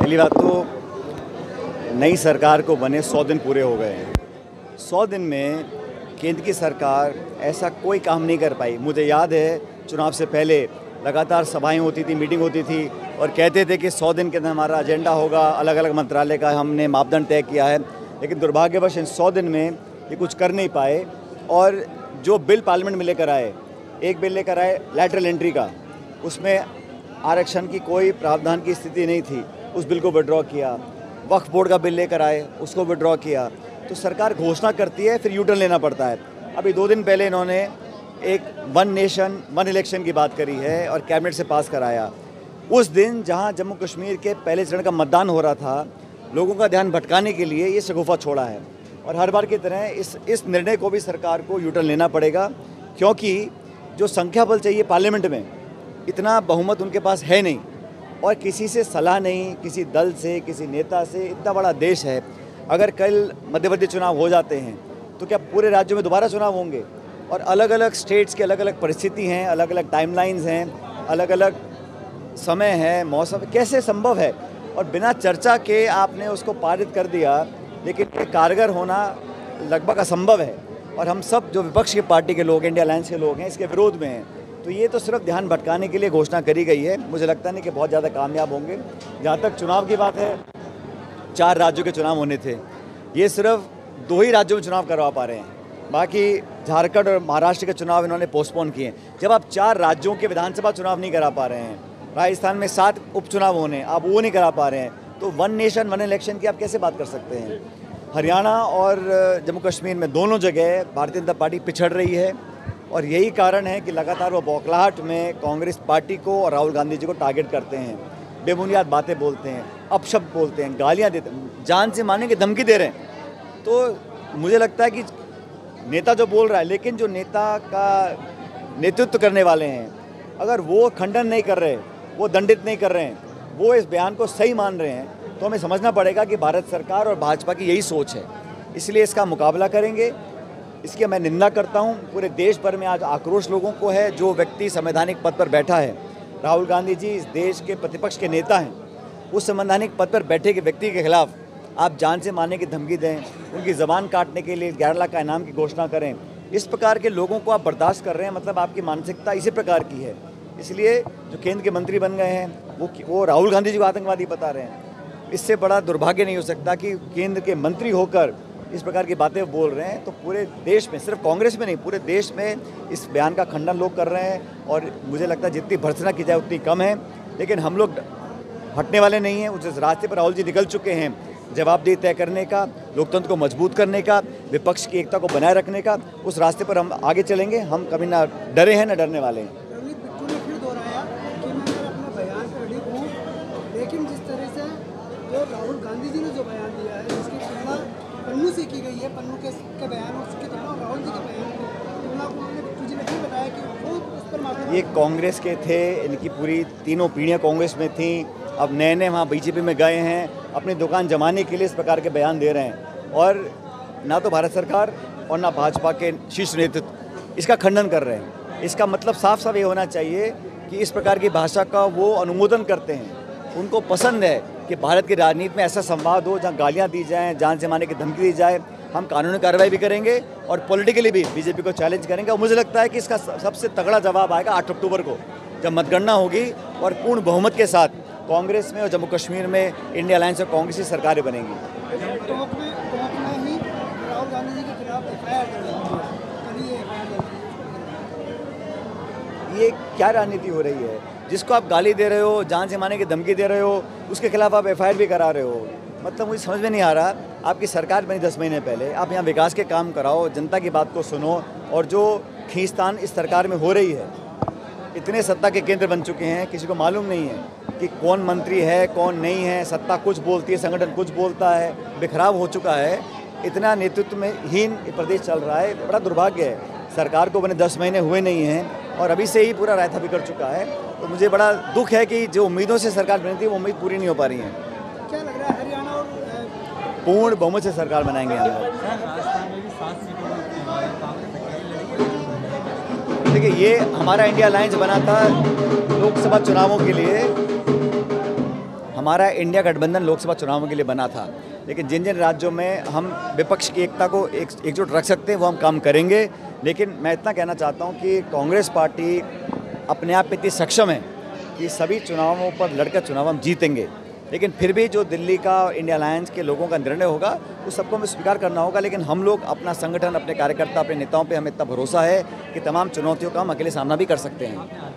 पहली बात तो नई सरकार को बने 100 दिन पूरे हो गए हैं। 100 दिन में केंद्र की सरकार ऐसा कोई काम नहीं कर पाई। मुझे याद है चुनाव से पहले लगातार सभाएं होती थी, मीटिंग होती थी और कहते थे कि 100 दिन के अंदर हमारा एजेंडा होगा, अलग अलग मंत्रालय का हमने मापदंड तय किया है। लेकिन दुर्भाग्यवश इन 100 दिन में ये कुछ कर नहीं पाए। और जो बिल पार्लियामेंट में लेकर आए, एक बिल लेकर आए लैटरल एंट्री का, उसमें आरक्षण की कोई प्रावधान की स्थिति नहीं थी, उस बिल को विड्रॉ किया। वक्फ बोर्ड का बिल लेकर आए, उसको विड्रॉ किया। तो सरकार घोषणा करती है, फिर यूटर्न लेना पड़ता है। अभी 2 दिन पहले इन्होंने एक 1 नेशन 1 इलेक्शन की बात करी है और कैबिनेट से पास कराया। उस दिन जहां जम्मू कश्मीर के पहले चरण का मतदान हो रहा था, लोगों का ध्यान भटकाने के लिए ये शगुफा छोड़ा है। और हर बार की तरह इस निर्णय को भी सरकार को यूटर्न लेना पड़ेगा, क्योंकि जो संख्या बल चाहिए पार्लियामेंट में, इतना बहुमत उनके पास है नहीं और किसी से सलाह नहीं, किसी दल से, किसी नेता से। इतना बड़ा देश है, अगर कल मध्यवर्ती चुनाव हो जाते हैं तो क्या पूरे राज्यों में दोबारा चुनाव होंगे? और अलग अलग स्टेट्स की अलग अलग परिस्थिति हैं, अलग अलग टाइमलाइंस हैं, अलग अलग समय है, मौसम, कैसे संभव है? और बिना चर्चा के आपने उसको पारित कर दिया, लेकिन ये कारगर होना लगभग असंभव है। और हम सब जो विपक्ष की पार्टी के लोग, इंडिया अलायंस के लोग हैं, इसके विरोध में हैं। तो ये तो सिर्फ ध्यान भटकाने के लिए घोषणा करी गई है। मुझे लगता नहीं कि बहुत ज़्यादा कामयाब होंगे। जहाँ तक चुनाव की बात है, 4 राज्यों के चुनाव होने थे, ये सिर्फ 2 ही राज्यों में चुनाव करवा पा रहे हैं। बाकी झारखंड और महाराष्ट्र के चुनाव इन्होंने पोस्टपोन किए। जब आप 4 राज्यों के विधानसभा चुनाव नहीं करा पा रहे हैं, राजस्थान में 7 उपचुनाव होने, आप वो नहीं करा पा रहे हैं, तो 1 नेशन 1 इलेक्शन की आप कैसे बात कर सकते हैं? हरियाणा और जम्मू कश्मीर में दोनों जगह भारतीय जनता पार्टी पिछड़ रही है और यही कारण है कि लगातार वो बौखलाहट में कांग्रेस पार्टी को और राहुल गांधी जी को टारगेट करते हैं, बेबुनियाद बातें बोलते हैं, अपशब्द बोलते हैं, गालियां देते हैं, जान से मारने की धमकी दे रहे हैं। तो मुझे लगता है कि नेता जो बोल रहा है, लेकिन जो नेता का नेतृत्व करने वाले हैं, अगर वो खंडन नहीं कर रहे, वो दंडित नहीं कर रहे हैं, वो इस बयान को सही मान रहे हैं, तो हमें समझना पड़ेगा कि भारत सरकार और भाजपा की यही सोच है। इसलिए इसका मुकाबला करेंगे। इसकी मैं निंदा करता हूं। पूरे देश भर में आज आक्रोश लोगों को है। जो व्यक्ति संवैधानिक पद पर बैठा है, राहुल गांधी जी इस देश के प्रतिपक्ष के नेता हैं, उस संवैधानिक पद पर बैठे के व्यक्ति के खिलाफ आप जान से मारने की धमकी दें, उनकी ज़बान काटने के लिए 11 लाख का इनाम की घोषणा करें, इस प्रकार के लोगों को आप बर्दाश्त कर रहे हैं, मतलब आपकी मानसिकता इसी प्रकार की है। इसलिए जो केंद्र के मंत्री बन गए हैं वो राहुल गांधी जी को आतंकवादी बता रहे हैं। इससे बड़ा दुर्भाग्य नहीं हो सकता कि केंद्र के मंत्री होकर इस प्रकार की बातें बोल रहे हैं। तो पूरे देश में, सिर्फ कांग्रेस में नहीं, पूरे देश में इस बयान का खंडन लोग कर रहे हैं और मुझे लगता है जितनी भर्त्सना की जाए उतनी कम है। लेकिन हम लोग हटने वाले नहीं हैं। उस रास्ते पर राहुल जी निकल चुके हैं, जवाबदेही तय करने का, लोकतंत्र को मजबूत करने का, विपक्ष की एकता को बनाए रखने का। उस रास्ते पर हम आगे चलेंगे। हम कभी ना डरे हैं, ना डरने वाले हैं। लेकिन जिस तरह से जो राहुल गांधी जी ने जो बयान दिया है, जिसकी तुलना पन्नू से की गई है, पन्नू के बयान और उसके तुलना राहुल जी के बयान की तुलना को उन्होंने बिट्टू जी ने भी बताया कि वो उस पर माफी। ये कांग्रेस के थे, इनकी पूरी 3 पीढ़ियाँ कांग्रेस में थी। अब नए नए वहाँ बीजेपी में गए हैं, अपनी दुकान जमाने के लिए इस प्रकार के बयान दे रहे हैं और ना तो भारत सरकार और ना भाजपा के शीर्ष नेतृत्व इसका खंडन कर रहे हैं। इसका मतलब साफ साफ ये होना चाहिए कि इस प्रकार की भाषा का वो अनुमोदन करते हैं। उनको पसंद है कि भारत की राजनीति में ऐसा संवाद हो जहाँ गालियाँ दी जाएँ, जान से मारने की धमकी दी जाए। हम कानूनी कार्रवाई भी करेंगे और पॉलिटिकली भी बीजेपी को चैलेंज करेंगे। और मुझे लगता है कि इसका सबसे तगड़ा जवाब आएगा 8 अक्टूबर को, जब मतगणना होगी और पूर्ण बहुमत के साथ कांग्रेस में और जम्मू कश्मीर में इंडिया अलायंस और कांग्रेस की सरकारें बनेंगी। ये क्या राजनीति हो रही है? जिसको आप गाली दे रहे हो, जान से मारने की धमकी दे रहे हो, उसके खिलाफ आप FIR भी करा रहे हो। मतलब मुझे समझ में नहीं आ रहा। आपकी सरकार बनी 10 महीने पहले, आप यहाँ विकास के काम कराओ, जनता की बात को सुनो। और जो खींचतान इस सरकार में हो रही है, इतने सत्ता के केंद्र बन चुके हैं, किसी को मालूम नहीं है कि कौन मंत्री है, कौन नहीं है। सत्ता कुछ बोलती है, संगठन कुछ बोलता है, बिखराव हो चुका है। इतना नेतृत्व में हीन प्रदेश चल रहा है। बड़ा दुर्भाग्य है। सरकार को बने 10 महीने हुए नहीं हैं और अभी से ही पूरा रायता बिगड़ चुका है। तो मुझे बड़ा दुख है कि जो उम्मीदों से सरकार बनी थी, वो उम्मीद पूरी नहीं हो पा रही है। क्या लग रहा है हरियाणा और पूर्ण बहुमत से सरकार बनाएंगे हम लोग। देखिए, ये हमारा इंडिया अलायंस बना था लोकसभा चुनावों के लिए। हमारा इंडिया गठबंधन लोकसभा चुनावों के लिए बना था, लेकिन जिन जिन राज्यों में हम विपक्ष की एकता को एकजुट रख सकते हैं वो हम काम करेंगे। लेकिन मैं इतना कहना चाहता हूँ कि कांग्रेस पार्टी अपने आप में इतनी सक्षम है कि सभी चुनावों पर लड़कर चुनाव हम जीतेंगे, लेकिन फिर भी जो दिल्ली का इंडिया अलायंस के लोगों का निर्णय होगा उस सबको हमें स्वीकार करना होगा। लेकिन हम लोग अपना संगठन, अपने कार्यकर्ता, अपने नेताओं पे हमें इतना भरोसा है कि तमाम चुनौतियों का हम अकेले सामना भी कर सकते हैं।